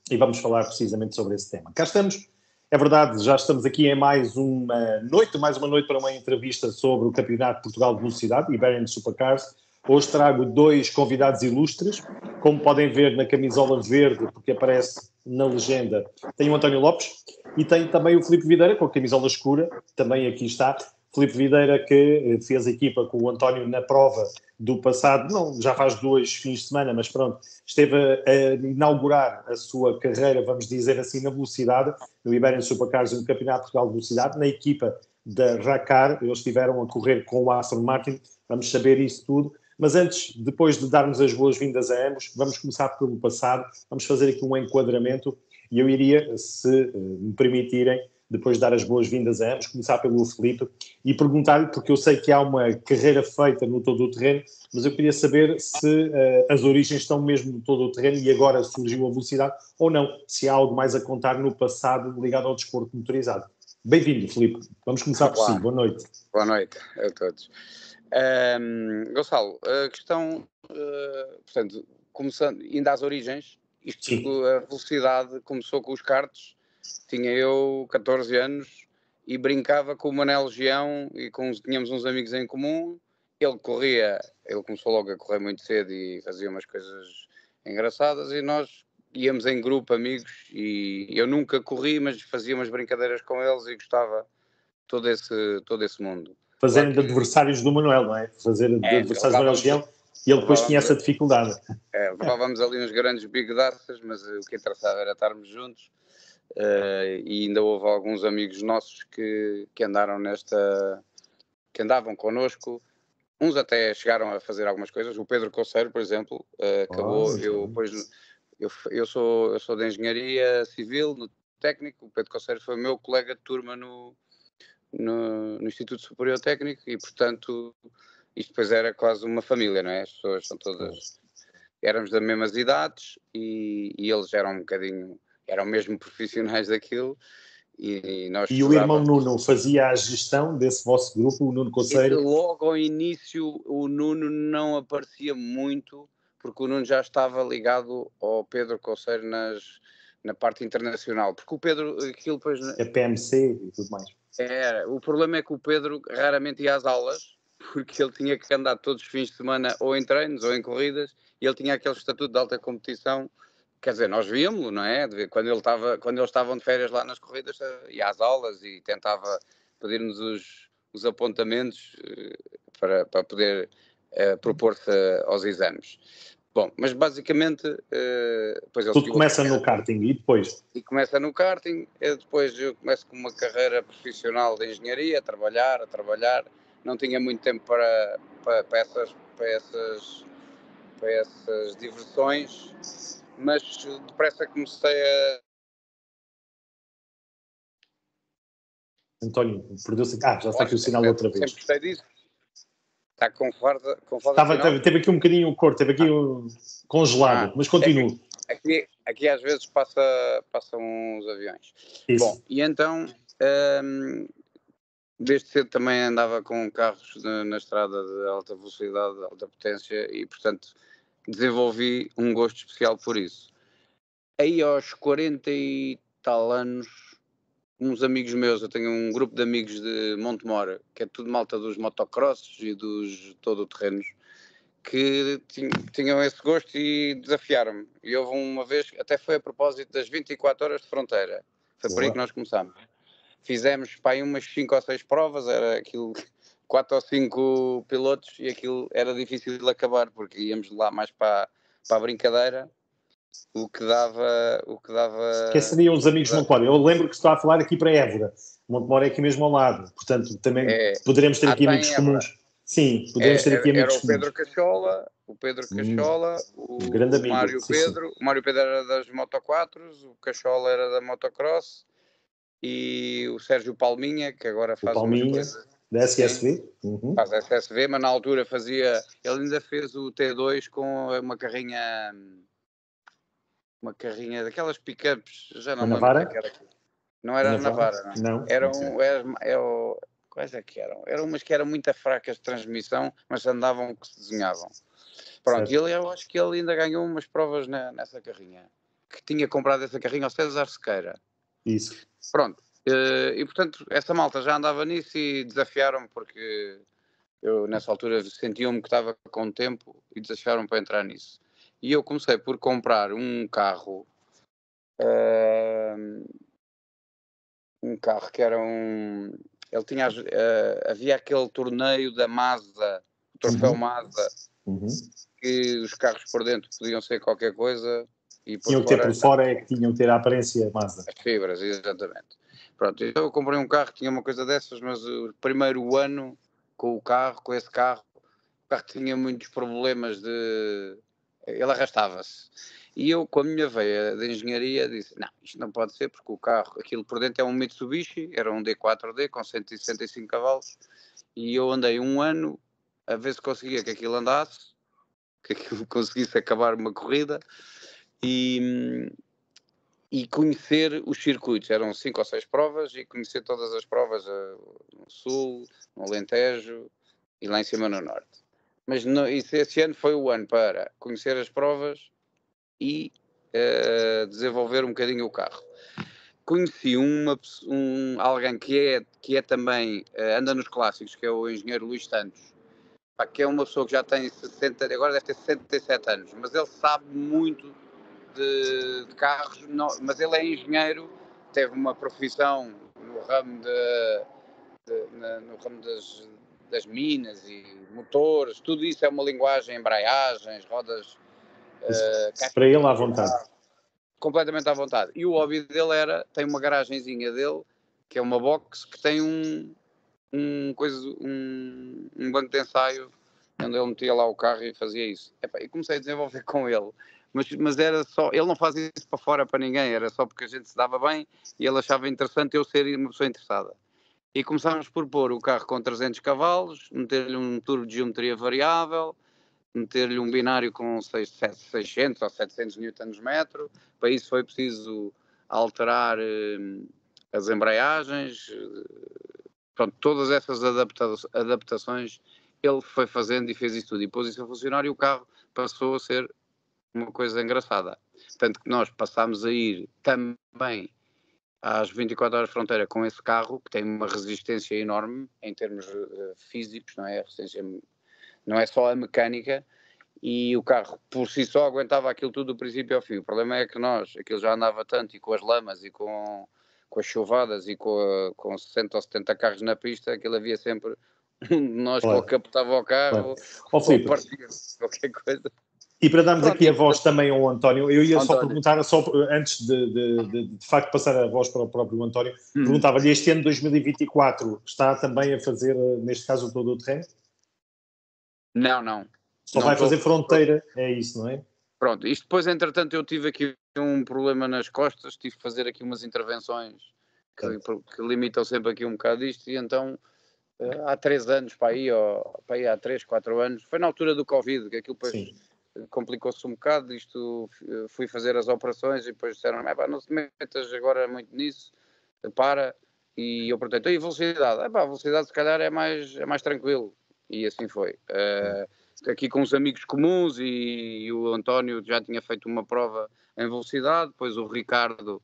e vamos falar precisamente sobre esse tema. Cá estamos, é verdade, já estamos aqui em mais uma noite para uma entrevista sobre o Campeonato de Portugal de Velocidade, Iberian Supercars. Hoje trago dois convidados ilustres, como podem ver na camisola verde, porque aparece na legenda, tem o António Lopes e tem também o Filipe Videira, com a camisola escura, também aqui está. Filipe Videira, que fez equipa com o António na prova do passado, não, já faz 2 fins de semana, mas pronto, esteve a inaugurar a sua carreira, vamos dizer assim, na velocidade, no Iberian Supercars, no Campeonato de Portugal de Velocidade, na equipa da Racar, eles estiveram a correr com o Aston Martin, vamos saber isso tudo. Mas antes, depois de darmos as boas-vindas a ambos, vamos começar pelo passado, vamos fazer aqui um enquadramento e eu iria, se me permitirem, depois de dar as boas-vindas a ambos, começar pelo Filipe e perguntar-lhe, porque eu sei que há uma carreira feita no todo o terreno, mas eu queria saber se as origens estão mesmo no todo o terreno e agora surgiu a velocidade ou não, se há algo mais a contar no passado ligado ao desporto motorizado. Bem-vindo, Filipe. Vamos começar por si. Boa noite. Boa noite a todos. Gonçalo, a questão, portanto, começando, indo às origens, a velocidade começou com os karts, tinha eu 14 anos e brincava com o Manel Legião e tínhamos uns amigos em comum, ele começou logo a correr muito cedo e fazia umas coisas engraçadas e nós íamos em grupo, amigos, e eu nunca corri, mas fazia umas brincadeiras com eles e gostava todo esse mundo. Fazerem de adversários do Manuel, não é? Fazer de adversários do Manuel Legião e ele depois tinha essa dificuldade. Levávamos ali uns grandes bigodaças, mas o que interessava era estarmos juntos. E ainda houve alguns amigos nossos que andavam connosco. Uns até chegaram a fazer algumas coisas. O Pedro Coceiro, por exemplo, acabou. Eu sou de engenharia civil, no técnico. O Pedro Coceiro foi meu colega de turma no Instituto Superior Técnico e, portanto, isto depois era quase uma família, não é? As pessoas são todas... Éramos das mesmas idades e eles eram mesmo profissionais daquilo e nós... E o irmão Nuno fazia a gestão desse vosso grupo, o Nuno Coceiro? Logo ao início o Nuno não aparecia muito, porque o Nuno já estava ligado ao Pedro Coceiro na parte internacional, porque o Pedro, aquilo depois... A PMC e tudo mais. O problema é que o Pedro raramente ia às aulas, porque ele tinha que andar todos os fins de semana ou em treinos ou em corridas, e ele tinha aquele estatuto de alta competição. Quer dizer, nós víamos-lo, não é? Quando eles estavam de férias lá nas corridas, ia às aulas e tentava pedir-nos os apontamentos para poder propor-se aos exames. Bom, mas basicamente... Tudo começa no karting e depois? E começa no karting, depois eu começo com uma carreira profissional de engenharia, a trabalhar. Não tinha muito tempo para essas diversões, mas depressa comecei a... António, perdeu-se... já está aqui o sinal outra vez. Sempre gostei disso. Está com falta teve aqui um bocadinho o corte, teve aqui congelado, mas continuo. Aqui às vezes passam uns aviões. Isso. Bom, e então, desde cedo também andava com carros na estrada de alta velocidade, de alta potência e, portanto, desenvolvi um gosto especial por isso. Aí aos 40 e tal anos, uns amigos meus, eu tenho um grupo de amigos de Montemor, que é tudo malta dos motocrosses e dos todo-terrenos, que tinham esse gosto e desafiaram-me. E houve uma vez, até foi a propósito das 24 horas de fronteira, foi por aí que nós começámos. Fizemos para aí umas 5 ou 6 provas, era aquilo, 4 ou 5 pilotos, e aquilo era difícil de acabar, porque íamos lá mais para a brincadeira. O que dava... Que seriam os amigos de Montemor? Eu lembro que estou a falar aqui para Évora. Montemor é aqui mesmo ao lado. Portanto, também poderemos ter aqui amigos comuns. Sim, poderemos ter aqui amigos comuns. Era o Pedro Cachola, o grande amigo, Mário Pedro. O Mário Pedro era das Moto4s, o Cachola era da Motocross e o Sérgio Palminha, que agora faz umas coisas... Da SSV? Faz SSV, mas na altura fazia... Ele ainda fez o T2 com uma carrinha daquelas pick-ups, já não me lembro o que era aquilo. Não era a Navara, não. Quais é que eram? Eram umas que eram muito fracas de transmissão, mas andavam que se desenhavam. Pronto, eu acho que ele ainda ganhou umas provas nessa carrinha. que tinha comprado essa carrinha ao César Sequeira. Isso. Pronto. E portanto, essa malta já andava nisso e desafiaram-me, porque eu nessa altura sentia-me que estava com tempo e desafiaram-me para entrar nisso. E eu comecei por comprar um carro que era um... Ele tinha... havia aquele torneio da Mazda, o troféu Mazda, que os carros por dentro podiam ser qualquer coisa e por tinham que ter fora... por fora é que tinham que ter a aparência Mazda. As fibras, exatamente. Pronto, então eu comprei um carro que tinha uma coisa dessas, mas o primeiro ano com esse carro, o carro tinha muitos problemas de... Ele arrastava-se. E eu, com a minha veia de engenharia, disse, não, isto não pode ser, porque o carro, aquilo por dentro é um Mitsubishi, era um D4D com 165 cavalos, e eu andei um ano a ver se conseguia que aquilo andasse, que aquilo conseguisse acabar uma corrida, e conhecer os circuitos. Eram 5 ou 6 provas, e conhecer todas as provas no Sul, no Alentejo e lá em cima no Norte. Mas esse ano foi o ano para conhecer as provas e desenvolver um bocadinho o carro. Conheci alguém que é também, anda nos clássicos, que é o engenheiro Luís Santos, que é uma pessoa que já tem 60, agora deve ter 67 anos, mas ele sabe muito de carros, mas ele é engenheiro, teve uma profissão no ramo, no ramo das minas e motores, tudo isso é uma linguagem, embreagens, rodas... para ele à vontade. Completamente à vontade. E o hobby dele tem uma garagenzinha dele, que é uma box, que tem um banco de ensaio, onde ele metia lá o carro e fazia isso. E comecei a desenvolver com ele. Mas era só, ele não fazia isso para fora para ninguém, era só porque a gente se dava bem e ele achava interessante eu ser uma pessoa interessada. E começámos por pôr o carro com 300 cavalos, meter-lhe um turbo de geometria variável, meter-lhe um binário com 600 ou 700 Nm. Para isso foi preciso alterar as embreagens. Pronto, todas essas adaptações ele foi fazendo e fez isso tudo. E pôs isso a funcionar e o carro passou a ser uma coisa engraçada. Tanto que nós passámos a ir também às 24 horas de fronteira com esse carro, que tem uma resistência enorme em termos físicos, não é? A resistência... Não é só a mecânica, e o carro por si só aguentava aquilo tudo do princípio ao fim. O problema é que aquilo já andava tanto, e com as lamas, e com as chuvadas, e com 60 ou 70 carros na pista, aquilo havia sempre um de nós que ou capotava o carro, ou partia qualquer coisa. E para darmos aqui a voz também ao António, eu ia só perguntar, antes de facto passar a voz para o próprio António, perguntava-lhe, este ano de 2024 está também a fazer, neste caso, todo o terreno? Não. Só vai fazer fronteira, é isso, não é? Pronto, isto depois, entretanto, eu tive aqui um problema nas costas, tive que fazer aqui umas intervenções que limitam sempre aqui um bocado isto, e então há 3 anos, para aí há 3, 4 anos, foi na altura do Covid, que aquilo depois complicou-se um bocado, fui fazer as operações e depois disseram, não se metas agora muito nisso, e eu perguntei, e velocidade? A velocidade se calhar é mais tranquilo, e assim foi. Aqui com os amigos comuns, e o António já tinha feito uma prova em velocidade, depois o Ricardo,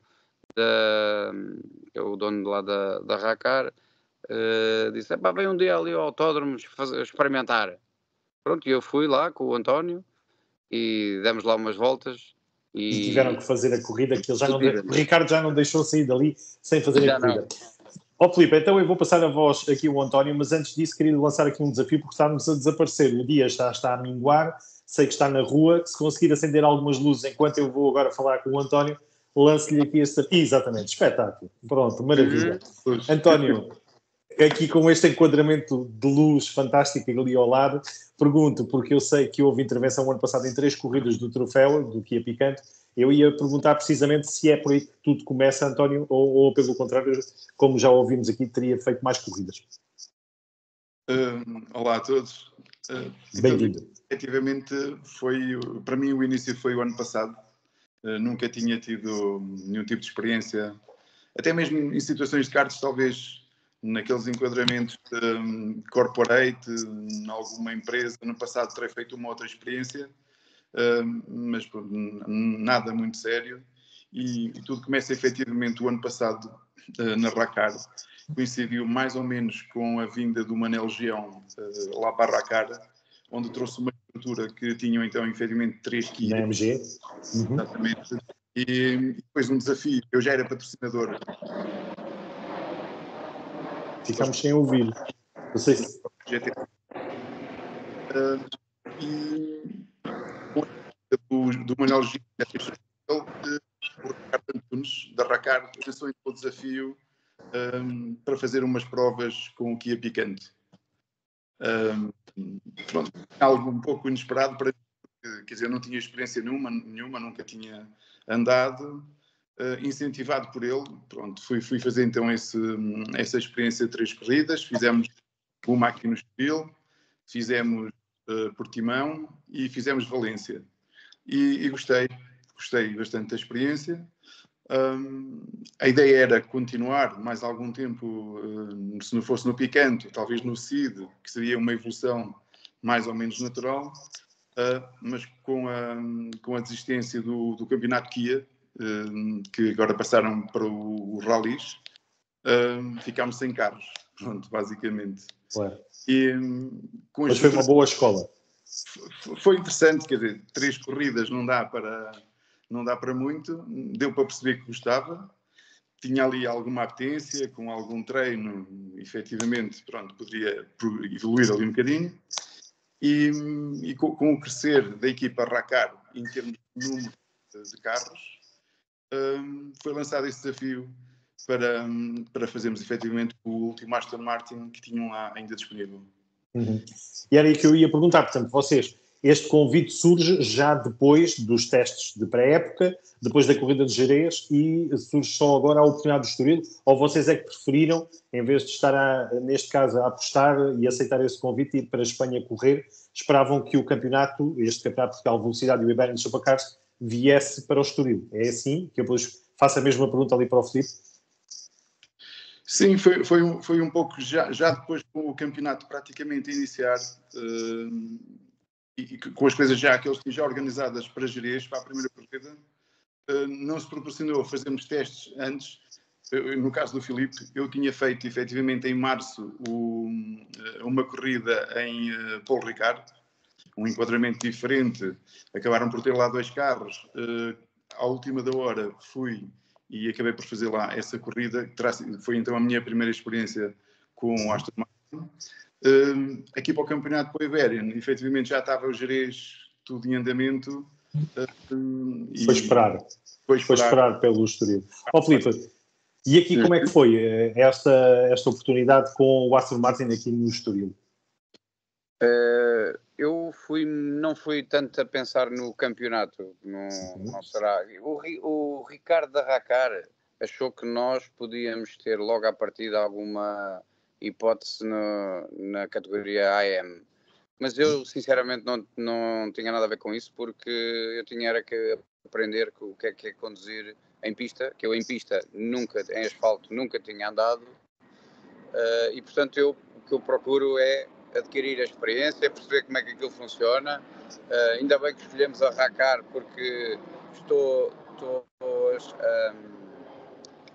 que é o dono lá da Racar, disse, vem um dia ali ao autódromo experimentar. Pronto, e eu fui lá com o António e demos lá umas voltas. E tiveram que fazer a corrida, que o Ricardo já não deixou sair dali sem fazer a corrida. Filipe, então eu vou passar a voz aqui ao António, mas antes disso queria lançar aqui um desafio, porque estamos a desaparecer. O dia está a minguar, sei que está na rua. Se conseguir acender algumas luzes enquanto eu vou agora falar com o António, lance-lhe aqui este... Exatamente, espetáculo. Pronto, maravilha. António, aqui com este enquadramento de luz fantástico ali ao lado, pergunto, porque eu sei que houve intervenção o ano passado em 3 corridas do troféu, do Kia Picanto. Eu ia perguntar precisamente se é por aí que tudo começa, António, ou pelo contrário, como já ouvimos aqui, teria feito mais corridas. Olá a todos. Bem-vindo. Então, efetivamente, para mim o início foi o ano passado. Nunca tinha tido nenhum tipo de experiência, até mesmo em situações de karts, talvez naqueles enquadramentos de corporate, em alguma empresa. No passado terei feito uma outra experiência, mas nada muito sério. e tudo começa efetivamente o ano passado na Racar. Coincidiu mais ou menos com a vinda do Manel Gião lá para a Racar, onde trouxe uma estrutura que tinham então efetivamente 3 quilos. Na MG. Exatamente. E depois um desafio, eu já era patrocinador. Ficamos sem ouvir. Não sei se... E do Manuel Gil, o Ricardo Antunes, da Racar, lançou então o desafio para fazer umas provas com o Kia Picante. Pronto, algo um pouco inesperado para mim, quer dizer, não tinha experiência nenhuma, nunca tinha andado, incentivado por ele, pronto, fui fazer então essa experiência de 3 corridas, fizemos uma aqui no Estoril, fizemos Portimão e fizemos Valência. E gostei bastante da experiência. A ideia era continuar mais algum tempo, se não fosse no Picante, talvez no CID, que seria uma evolução mais ou menos natural, mas com a desistência do campeonato Kia, que agora passaram para o Rallys, ficámos sem carros, pronto, basicamente. Claro. Mas foi uma boa escola. Foi interessante, quer dizer, 3 corridas não dá para muito, deu para perceber que gostava, tinha ali alguma apetência, com algum treino, efetivamente, pronto, podia evoluir ali um bocadinho, e com o crescer da equipa Racar, em termos de número de carros, foi lançado esse desafio para fazermos efetivamente o último Aston Martin que tinham lá ainda disponível. E era aí que eu ia perguntar, portanto, vocês, este convite surge já depois dos testes de pré-época, depois da corrida de Jerez, e surge só agora a oportunidade do Estoril, ou vocês é que preferiram, em vez de estar, neste caso, a apostar e aceitar esse convite e ir para a Espanha correr, esperavam que o campeonato, este campeonato de velocidade e o Iberia Supercars, viesse para o Estoril? É assim? Que eu depois faço a mesma pergunta ali para o Filipe. Sim, foi um pouco já depois com o campeonato praticamente a iniciar, e com as coisas aqueles já organizadas para Jerez, para a primeira corrida, não se proporcionou fazermos testes antes. No caso do Filipe, eu tinha feito efetivamente em março uma corrida em Paul Ricard, um enquadramento diferente, acabaram por ter lá 2 carros, à última da hora fui e acabei por fazer lá essa corrida, foi então a minha primeira experiência com o Aston Martin. Aqui para o campeonato para o Iberian, efetivamente já estava o Jerez tudo em andamento. Foi esperar pelo Estoril. Filipe, e aqui como é que foi esta oportunidade com o Aston Martin aqui no Estoril? Eu não fui tanto a pensar no campeonato, não será. O Ricardo da Racar achou que nós podíamos ter logo à partida alguma hipótese na categoria AM, mas eu sinceramente não tinha nada a ver com isso, porque eu tinha que aprender o que é conduzir em pista, que eu em pista nunca, em asfalto, nunca tinha andado, e portanto o que eu procuro é adquirir a experiência, perceber como é que aquilo funciona. Ainda bem que escolhemos a Racar, porque estou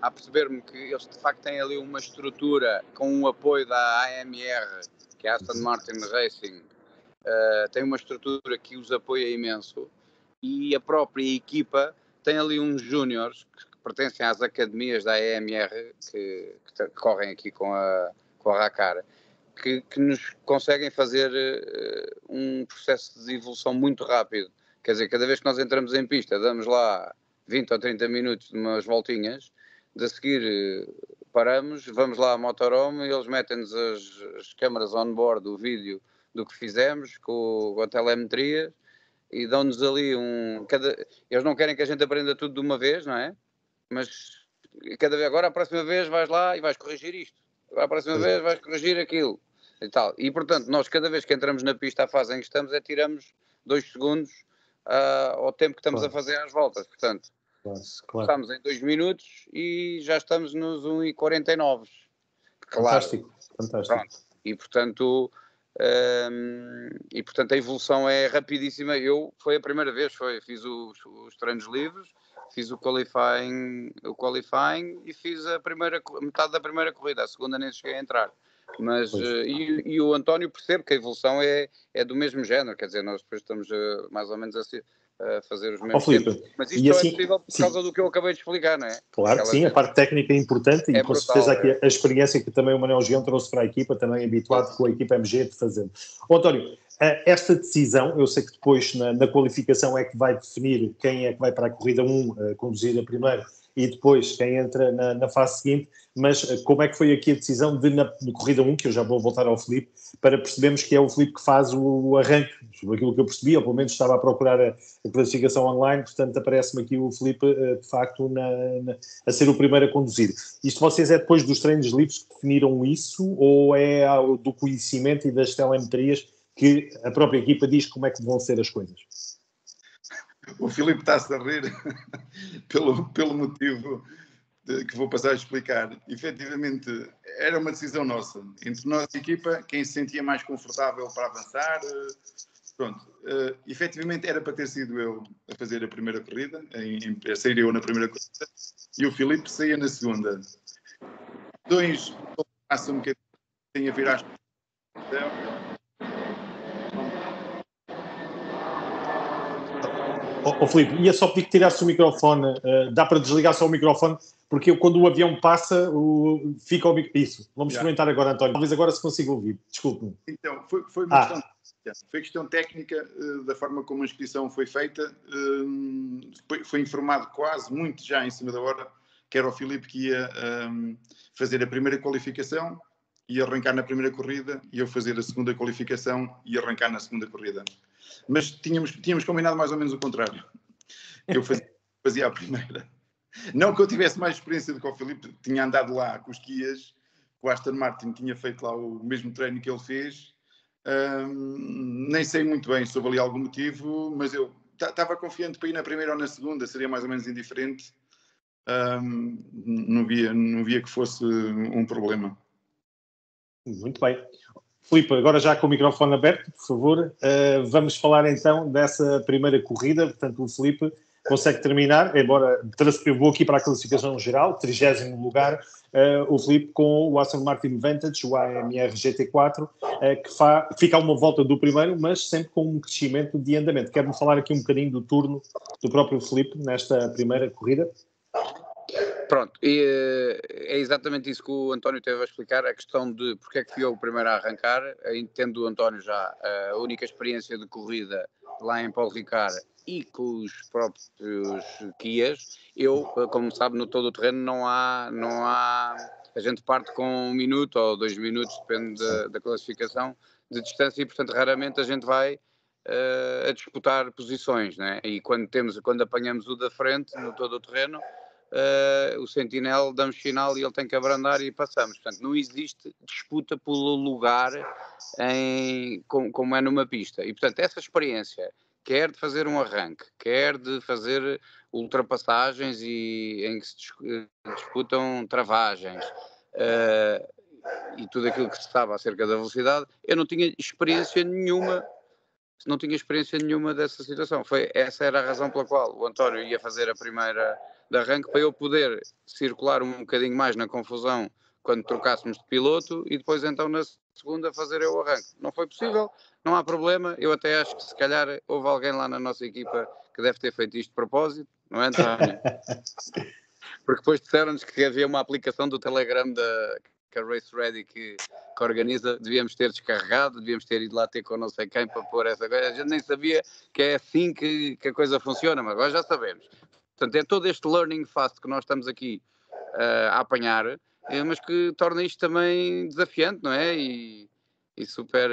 a perceber-me que eles de facto têm ali uma estrutura com o apoio da AMR, que é a Aston Martin Racing, tem uma estrutura que os apoia imenso, e a própria equipa tem ali uns júniores que pertencem às academias da AMR que correm aqui com a Racar, que nos conseguem fazer um processo de evolução muito rápido. Quer dizer, cada vez que nós entramos em pista, damos lá 20 ou 30 minutos de umas voltinhas, de a seguir paramos, vamos lá à motorhome e eles metem-nos as câmaras on-board do vídeo do que fizemos, com a telemetria, e dão-nos ali eles não querem que a gente aprenda tudo de uma vez, não é? Mas agora a próxima vez vais lá e vais corrigir isto. Agora a próxima vez vais corrigir aquilo. E tal. E portanto, nós cada vez que entramos na pista, a fase em que estamos tiramos 2 segundos ao tempo que estamos a fazer as voltas. Portanto, começamos em 2 minutos e já estamos nos 1:49. Claro. Fantástico. Pronto. E portanto a evolução é rapidíssima. Foi a primeira vez, fiz os treinos livres, fiz o qualifying e fiz metade da primeira corrida, a segunda nem cheguei a entrar. Mas, e o António percebe que a evolução é do mesmo género, quer dizer, nós depois estamos mais ou menos a fazer os mesmos tempos. Mas isto só é possível por causa do que eu acabei de explicar, não é? Claro que sim, a parte técnica é importante e com certeza aqui a experiência que também o Manuel Gião trouxe para a equipa, também habituado com a equipa MG de fazer. António, esta decisão, eu sei que depois na qualificação é que vai definir quem é que vai para a corrida 1 conduzir a primeira e depois quem entra na fase seguinte, mas como é que foi aqui a decisão de na corrida 1, que eu já vou voltar ao Filipe, para percebermos que é o Filipe que faz o arranque, sobre aquilo que eu percebi, ou pelo menos estava a procurar a classificação online, portanto aparece-me aqui o Filipe de facto a ser o primeiro a conduzir. Isto vocês é depois dos treinos livres que definiram isso, ou é do conhecimento e das telemetrias que a própria equipa diz como é que vão ser as coisas? O Filipe está-se a rir pelo motivo que vou passar a explicar. Efetivamente, era uma decisão nossa. Entre nós e a equipa, quem se sentia mais confortável para avançar, pronto. Efetivamente, era para ter sido eu a fazer a primeira corrida, a sair eu na primeira corrida, e o Filipe saía na segunda. Dois, passa um bocadinho, tem a vir às... Filipe, ia só pedir que tirasse o microfone, dá para desligar só o microfone, porque quando o avião passa, fica o microfone. Isso, vamos experimentar agora, António. Talvez agora se consiga ouvir, desculpe-me. Então, foi uma questão técnica da forma como a inscrição foi feita. Foi informado quase muito já em cima da hora que era o Filipe que ia fazer a primeira qualificação e arrancar na primeira corrida, e eu fazer a segunda qualificação e arrancar na segunda corrida. Mas tínhamos combinado mais ou menos o contrário. Eu fazia a primeira. Não que eu tivesse mais experiência do que o Filipe, tinha andado lá com os Kias, o Aston Martin tinha feito lá o mesmo treino que ele fez. Nem sei muito bem sobre ali algum motivo, mas eu estava confiante para ir na primeira ou na segunda, seria mais ou menos indiferente. Não via que fosse um problema. Muito bem. Filipe, agora já com o microfone aberto, por favor, vamos falar então dessa primeira corrida. Portanto, o Filipe consegue terminar, embora eu vou aqui para a classificação geral, 30º lugar, o Filipe com o Aston Martin Vantage, o AMR GT4, que fica a uma volta do primeiro, mas sempre com um crescimento de andamento. Quer-me falar aqui um bocadinho do turno do próprio Filipe nesta primeira corrida? Pronto, e é exatamente isso que o António teve a explicar, a questão de porque é que fui eu o primeiro a arrancar, tendo o António já a única experiência de corrida lá em Paul Ricard e com os próprios Kias. Eu, como sabe, no todo o terreno não há, a gente parte com 1 minuto ou 2 minutos, depende da classificação de distância, e portanto raramente a gente vai a disputar posições, né? E quando apanhamos o da frente no todo o terreno, o sentinel damos sinal e ele tem que abrandar e passamos. Portanto, não existe disputa pelo lugar como é numa pista. E, portanto, essa experiência, quer de fazer um arranque, quer de fazer ultrapassagens em que se disputam travagens, e tudo aquilo que se sabe acerca da velocidade, eu não tinha experiência nenhuma dessa situação. Essa era a razão pela qual o António ia fazer a primeira de arranque, para eu poder circular um bocadinho mais na confusão quando trocássemos de piloto, e depois então na segunda fazer eu o arranque. Não foi possível, não há problema. Eu até acho que se calhar houve alguém lá na nossa equipa que deve ter feito isto de propósito, não é, António? Porque depois disseram-nos que havia uma aplicação do Telegram que a Race Ready que organiza, devíamos ter descarregado, devíamos ter ido lá ter com não sei quem para pôr essa coisa. A gente nem sabia que é assim que a coisa funciona, mas agora já sabemos. Portanto, é todo este learning fast que nós estamos aqui a apanhar, mas que torna isto também desafiante, não é? E super...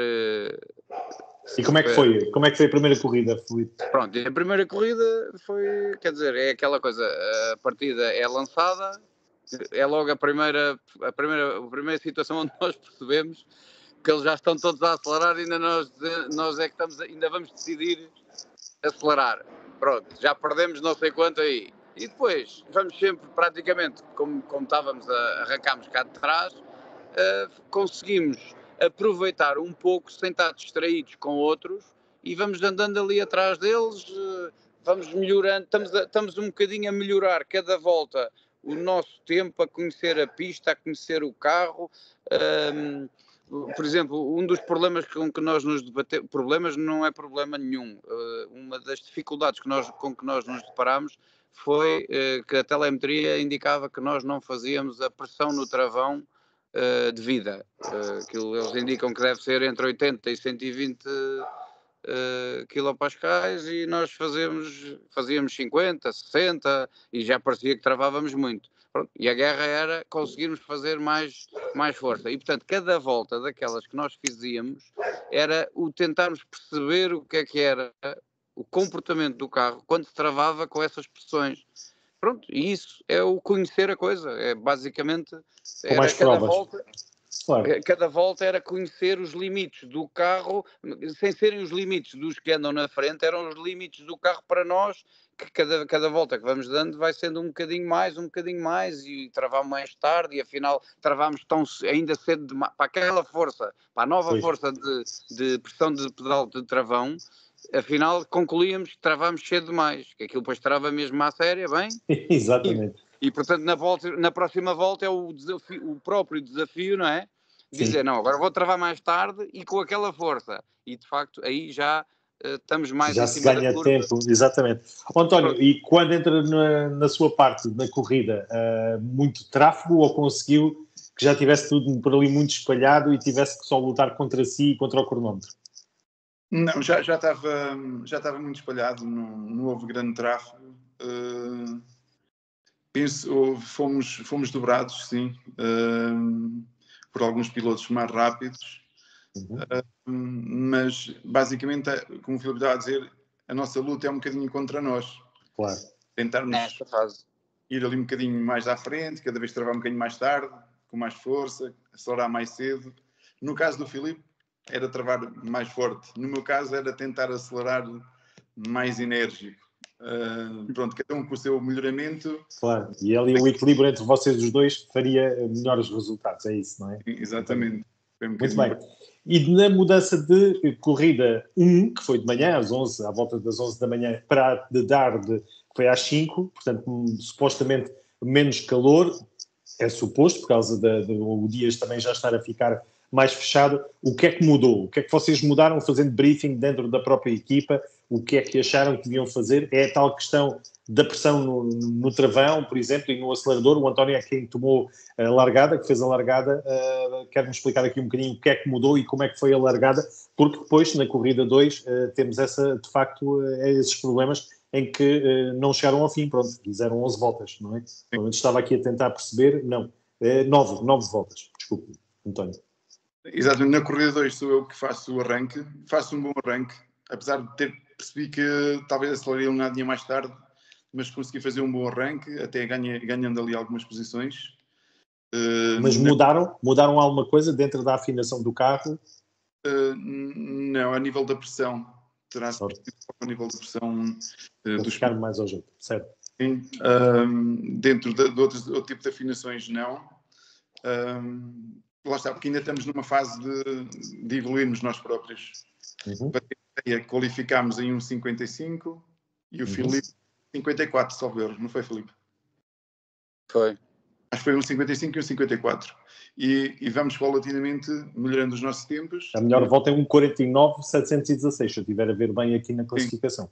E como é que foi? Como é que foi a primeira corrida, Filipe? Pronto, a primeira corrida foi, quer dizer, é aquela coisa, a partida é lançada, é logo a primeira situação onde nós percebemos que eles já estão todos a acelerar e ainda nós é que ainda vamos decidir acelerar. Pronto, já perdemos não sei quanto aí. E depois vamos sempre, praticamente, como estávamos arrancámos cá de trás, conseguimos aproveitar um pouco sem estar distraídos com outros, e vamos andando ali atrás deles, vamos melhorando, estamos um bocadinho a melhorar cada volta o nosso tempo, a conhecer a pista, a conhecer o carro. Por exemplo, um dos problemas com que nós nos debatemos, problemas não é problema nenhum, uma das dificuldades com que nós nos deparamos foi que a telemetria indicava que nós não fazíamos a pressão no travão devida. Eles indicam que deve ser entre 80 e 120 quilopascais e nós fazíamos 50, 60 e já parecia que travávamos muito. Pronto, e a guerra era conseguirmos fazer mais força. E, portanto, cada volta daquelas que nós fizíamos era o tentarmos perceber o que era o comportamento do carro quando se travava com essas pressões. Pronto, e isso é o conhecer a coisa. É basicamente... Com mais provas. Claro. Cada volta era conhecer os limites do carro, sem serem os limites dos que andam na frente, eram os limites do carro para nós, que cada volta que vamos dando vai sendo um bocadinho mais, e travamos mais tarde, e afinal travámos ainda cedo demais, para aquela força, para a nova força de pressão de pedal de travão, afinal concluíamos que travámos cedo demais, que aquilo depois trava mesmo à séria, bem? Exatamente. E portanto na próxima volta é o próprio desafio, não é? Dizer, não, agora vou travar mais tarde e com aquela força. E de facto aí já estamos mais já em cima da curva. Já se ganha tempo, exatamente. António, e quando entra na sua parte, na corrida, muito tráfego, ou conseguiu que já tivesse tudo por ali muito espalhado e tivesse que só lutar contra si e contra o cronómetro? Não, já estava muito espalhado, não houve grande tráfego. Fomos dobrados, sim, por alguns pilotos mais rápidos. Mas basicamente, como o Filipe estava a dizer, a nossa luta é um bocadinho contra nós. Claro. Tentarmos ir ali um bocadinho mais à frente, cada vez travar um bocadinho mais tarde, com mais força, acelerar mais cedo. No caso do Filipe, era travar mais forte. No meu caso, era tentar acelerar mais enérgico. Pronto, cada um com o seu melhoramento. Claro, e ali o equilíbrio entre vocês os dois faria melhores resultados, é isso, não é? Exatamente. Muito bem. E na mudança de corrida 1, que foi de manhã, às 11, à volta das 11 da manhã, para de tarde, que foi às 5, portanto, supostamente menos calor, é suposto, por causa do dias também já estar a ficar mais fechado. O que é que mudou? O que é que vocês mudaram fazendo briefing dentro da própria equipa? O que é que acharam que deviam fazer? É a tal questão da pressão no travão, por exemplo, e no acelerador. O António é quem tomou a largada, que fez a largada. Quero-me explicar aqui um bocadinho o que é que mudou e como é que foi a largada, porque depois, na corrida 2, temos de facto, esses problemas em que não chegaram ao fim. Pronto, fizeram 11 voltas, não é? Eu estava aqui a tentar perceber, não, 9 voltas, desculpe, António. Exatamente, na corrida 2 sou eu que faço o arranque, faço um bom arranque, apesar de percebi que talvez acelerei um nadinha mais tarde, mas consegui fazer um bom arranque, até ganhando ali algumas posições. Mas mudaram alguma coisa dentro da afinação do carro? Não, a nível da pressão. Terá sido a nível da pressão dos ficar mais ao jeito, certo? Sim, dentro de outro tipo de afinações não. Lá está, porque ainda estamos numa fase de evoluirmos nós próprios. Qualificámos em 1,55 e o Filipe 54, salvo erro, não foi, Filipe? Foi. Acho que foi 1,55 e 1,54. E vamos paulatinamente melhorando os nossos tempos. A melhor volta é 1,49,716, se eu estiver a ver bem aqui na classificação.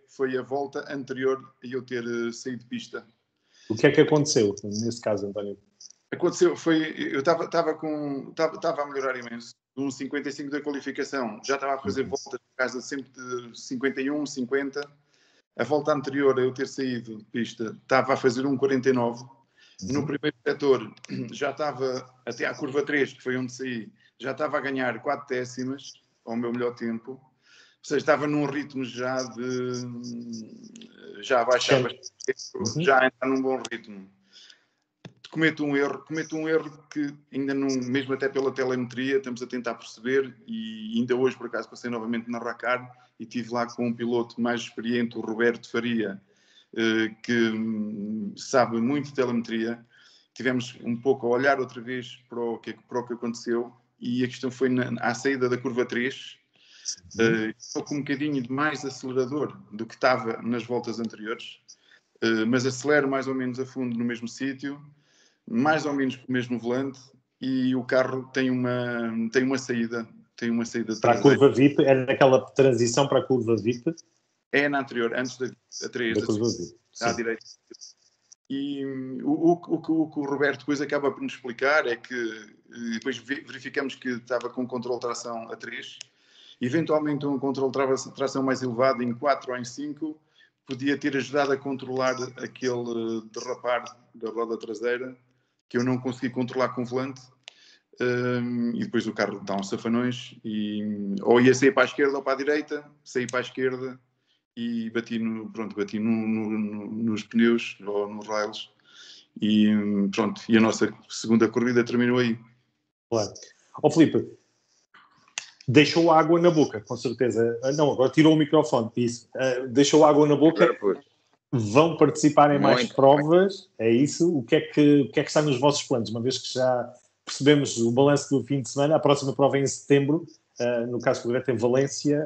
Foi a volta anterior a eu ter saído de pista. O que é que aconteceu nesse caso, António? Aconteceu, eu estava a melhorar imenso. De 1,55 da qualificação, já estava a fazer voltas por casa sempre de 51, 50. A volta anterior a eu ter saído de pista, estava a fazer 1,49. No primeiro setor, já estava até à curva 3, que foi onde saí, já estava a ganhar 4 décimas ao meu melhor tempo. Ou seja, estava num ritmo já a baixar bastante, já a entrar num bom ritmo. Cometo um erro que ainda não, mesmo até pela telemetria, estamos a tentar perceber, e ainda hoje, por acaso, passei novamente na Racar e estive lá com um piloto mais experiente, o Roberto Faria, que sabe muito de telemetria. Tivemos um pouco a olhar outra vez para o que aconteceu, e a questão foi à saída da curva 3, Estou com um bocadinho de mais acelerador do que estava nas voltas anteriores, mas acelero mais ou menos a fundo no mesmo sítio, mais ou menos com o mesmo volante, e o carro tem uma saída Para a curva VIP, é naquela transição para a curva VIP? É na anterior, antes da 3, da curva VIP, à direita. E o que o Roberto depois acaba por nos explicar é que depois verificamos que estava com um controle de tração a 3, eventualmente um controle de tração mais elevado em 4 ou em 5 podia ter ajudado a controlar aquele derrapar da roda traseira que eu não consegui controlar com o volante, e depois o carro dá uns safanões e ou ia sair para a esquerda ou para a direita, saí para a esquerda e bati nos pneus ou nos rails e pronto, e a nossa segunda corrida terminou aí. Claro. Filipe, deixou água na boca, com certeza. Não, agora tirou o microfone, isso. Deixou água na boca. Vão participar em mais provas, é isso? O que é que está nos vossos planos? Uma vez que já percebemos o balanço do fim de semana, a próxima prova é em setembro, no caso concreto em Valência,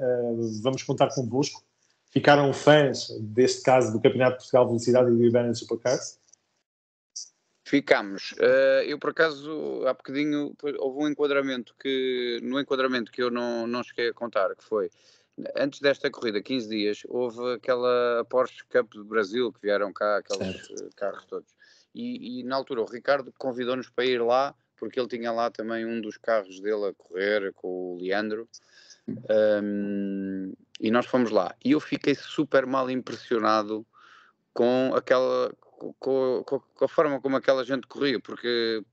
vamos contar convosco. Ficaram fãs deste caso do Campeonato de Portugal Velocidade e do Ibernian Supercars? Ficamos. Eu, por acaso, há bocadinho, houve um enquadramento que eu não cheguei a contar, que foi, antes desta corrida, 15 dias, houve aquela Porsche Cup do Brasil, que vieram cá, aqueles carros todos. E na altura o Ricardo convidou-nos para ir lá, porque ele tinha lá também um dos carros dele a correr, com o Leandro. E nós fomos lá. E eu fiquei super mal impressionado com a forma como aquela gente corria, porque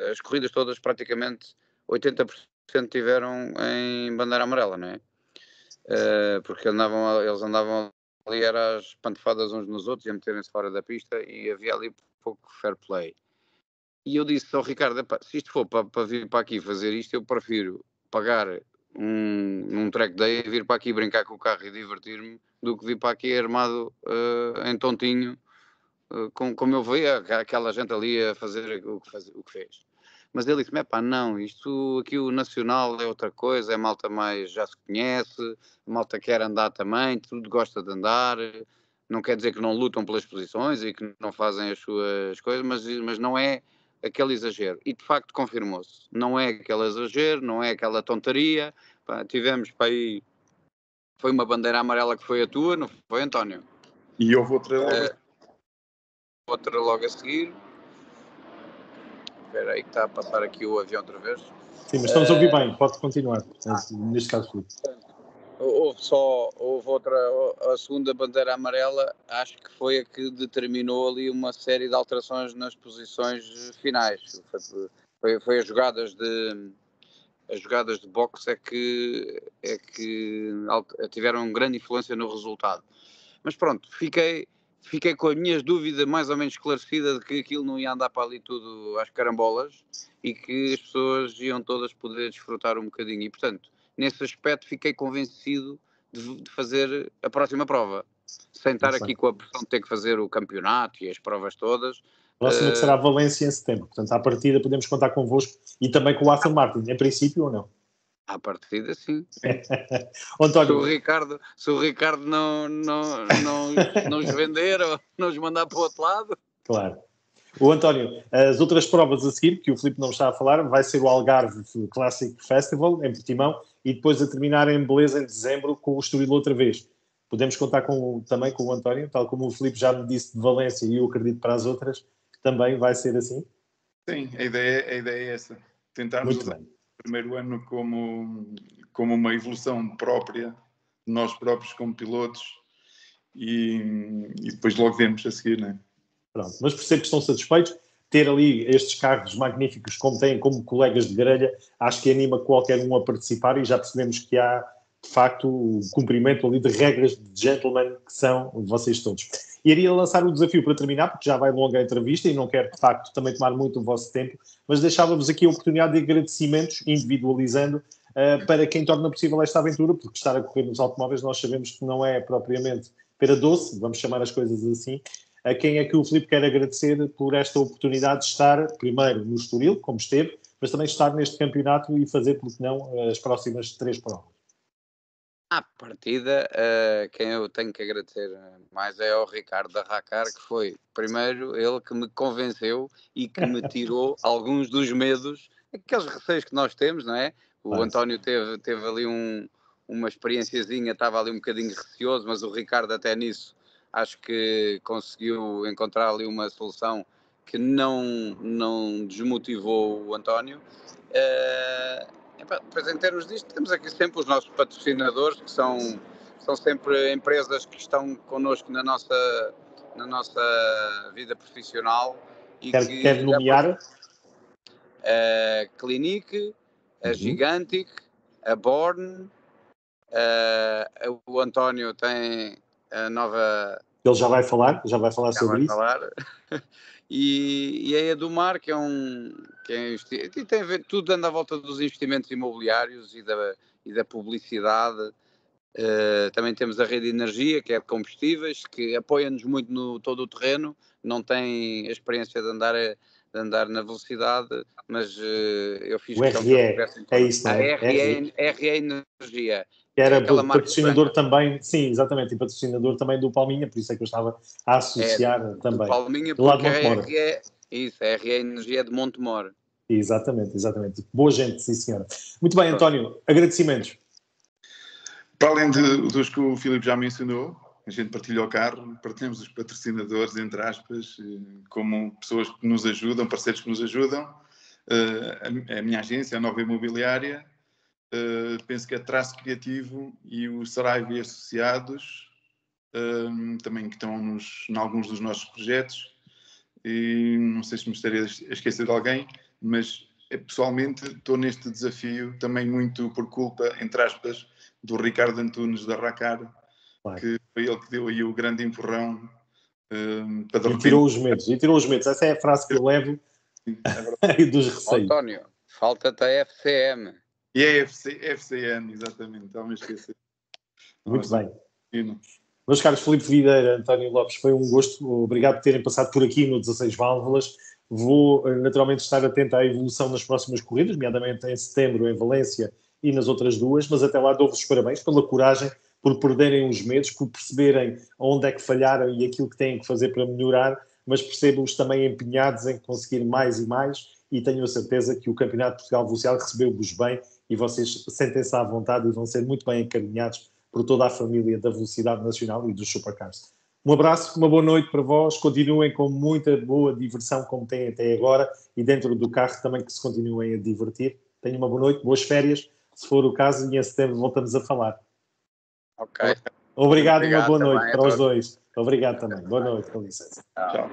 as corridas todas praticamente 80% tiveram em bandeira amarela, não é? Porque eles andavam ali, eram as pantofadas uns nos outros e a meterem-se fora da pista e havia ali pouco fair play. E eu disse ao Ricardo, se isto for para vir para aqui fazer isto, eu prefiro pagar num track day e vir para aqui brincar com o carro e divertir-me do que vir para aqui armado em tontinho, como eu via aquela gente ali a fazer o que fez. Mas ele disse-me, não, isto aqui o nacional é outra coisa, é malta mais, já se conhece, malta quer andar também, tudo gosta de andar, não quer dizer que não lutam pelas posições e que não fazem as suas coisas, mas não é aquele exagero. E de facto confirmou-se, não é aquele exagero, não é aquela tontaria. Tivemos para aí, foi uma bandeira amarela que foi a tua, não foi, António? E houve outra logo a seguir. Espera aí que está a passar aqui o avião outra vez. Sim, mas estamos a ouvir bem, pode continuar. Neste caso, Filipe. Houve outra, a segunda bandeira amarela, acho que foi a que determinou ali uma série de alterações nas posições finais. Foi as jogadas de boxe é que tiveram grande influência no resultado. Mas pronto, fiquei com as minhas dúvidas mais ou menos esclarecidas de que aquilo não ia andar para ali tudo às carambolas e que as pessoas iam todas poder desfrutar um bocadinho. E, portanto, nesse aspecto fiquei convencido de fazer a próxima prova. Sem estar aqui com a pressão de ter que fazer o campeonato e as provas todas. A próxima que será a Valência em setembro. Portanto, à partida podemos contar convosco e também com o Aston Martin, em princípio ou não? À partida, sim. António, se o Ricardo não os vender ou não os mandar para o outro lado. Claro. O António, as outras provas a seguir, que o Filipe não está a falar, vai ser o Algarve Classic Festival, em Portimão, e depois a terminar em Beleza, em dezembro, com o Estoril outra vez. Podemos contar também com o António, tal como o Filipe já me disse de Valência, e eu acredito para as outras, que também vai ser assim? Sim, a ideia é essa. Tentarmos usar o primeiro ano como uma evolução própria, de nós próprios como pilotos, e depois logo vemos a seguir, não é? Pronto, mas percebo que estão satisfeitos. Ter ali estes carros magníficos, como têm como colegas de grelha, acho que anima qualquer um a participar e já percebemos que há, de facto, o cumprimento ali de regras de gentleman que são vocês todos. E iria lançar o desafio para terminar, porque já vai longa a entrevista e não quero, de facto, também tomar muito o vosso tempo, mas deixava-vos aqui a oportunidade de agradecimentos, individualizando, para quem torna possível esta aventura, porque estar a correr nos automóveis nós sabemos que não é propriamente pera doce, vamos chamar as coisas assim. A quem é que o Filipe quer agradecer por esta oportunidade de estar, primeiro, no Estoril, como esteve, mas também estar neste campeonato e fazer, porque não, as próximas 3 provas. À partida, quem eu tenho que agradecer mais é ao Ricardo da Racar, que foi primeiro ele que me convenceu e que me tirou alguns dos medos, aqueles receios que nós temos, não é? O António teve ali uma experienciazinha, estava ali um bocadinho receoso, mas o Ricardo até nisso acho que conseguiu encontrar ali uma solução que não desmotivou o António. Depois, em termos disto, temos aqui sempre os nossos patrocinadores, que são sempre empresas que estão connosco na nossa vida profissional. E Quer nomear? A Clinique, a Gigantic, a Born, o António tem a nova... Ele já vai falar sobre isso. E a Edumar, que e tem a ver, tudo anda à volta dos investimentos imobiliários e da publicidade. Também temos a Rede de Energia, que é de combustíveis, que apoia-nos muito no todo o terreno, não tem a experiência de andar na velocidade, mas eu fiz questão que eles tivessem é isso, não é? A RE Energia. Que era patrocinador também, sim, exatamente, e patrocinador também do Palminha, por isso é que eu estava a associar também. Do Palminha, porque a RE Energia é de Montemor. Exatamente. Boa gente, sim senhora. Muito bem, António, agradecimentos. Para além dos que o Filipe já mencionou, a gente partilha o carro, partilhamos os patrocinadores, entre aspas, como pessoas que nos ajudam, parceiros que nos ajudam. A minha agência, a Nova Imobiliária, penso que a Traço Criativo e o Saraiva e Associados, também que estão em alguns dos nossos projetos. E não sei se me estaria a esquecer de alguém, mas pessoalmente estou neste desafio também muito por culpa, entre aspas, do Ricardo Antunes da Racar, que foi ele que deu aí o grande empurrão para de repente... E tirou os medos. Essa é a frase que eu levo dos receios. António, falta-te a FCM. E é FCN, exatamente, estava a esquecer. Muito bem. Meus caros Filipe Videira, António Lopes, foi um gosto. Obrigado por terem passado por aqui no 16 Válvulas. Vou naturalmente estar atento à evolução nas próximas corridas, nomeadamente em setembro em Valência e nas outras duas, mas até lá dou-vos os parabéns pela coragem, por perderem os medos, por perceberem onde é que falharam e aquilo que têm que fazer para melhorar, mas percebo-os também empenhados em conseguir mais e mais, e tenho a certeza que o Campeonato de Portugal Velocidade recebeu-vos bem e vocês sentem-se à vontade e vão ser muito bem encaminhados por toda a família da Velocidade Nacional e dos Supercars. Um abraço, uma boa noite para vós, continuem com muita boa diversão como têm até agora e dentro do carro também que se continuem a divertir. Tenham uma boa noite, boas férias, se for o caso, e em setembro voltamos a falar. Ok. Obrigado e uma boa noite para os dois. Obrigado também. Boa noite, com licença. Tchau.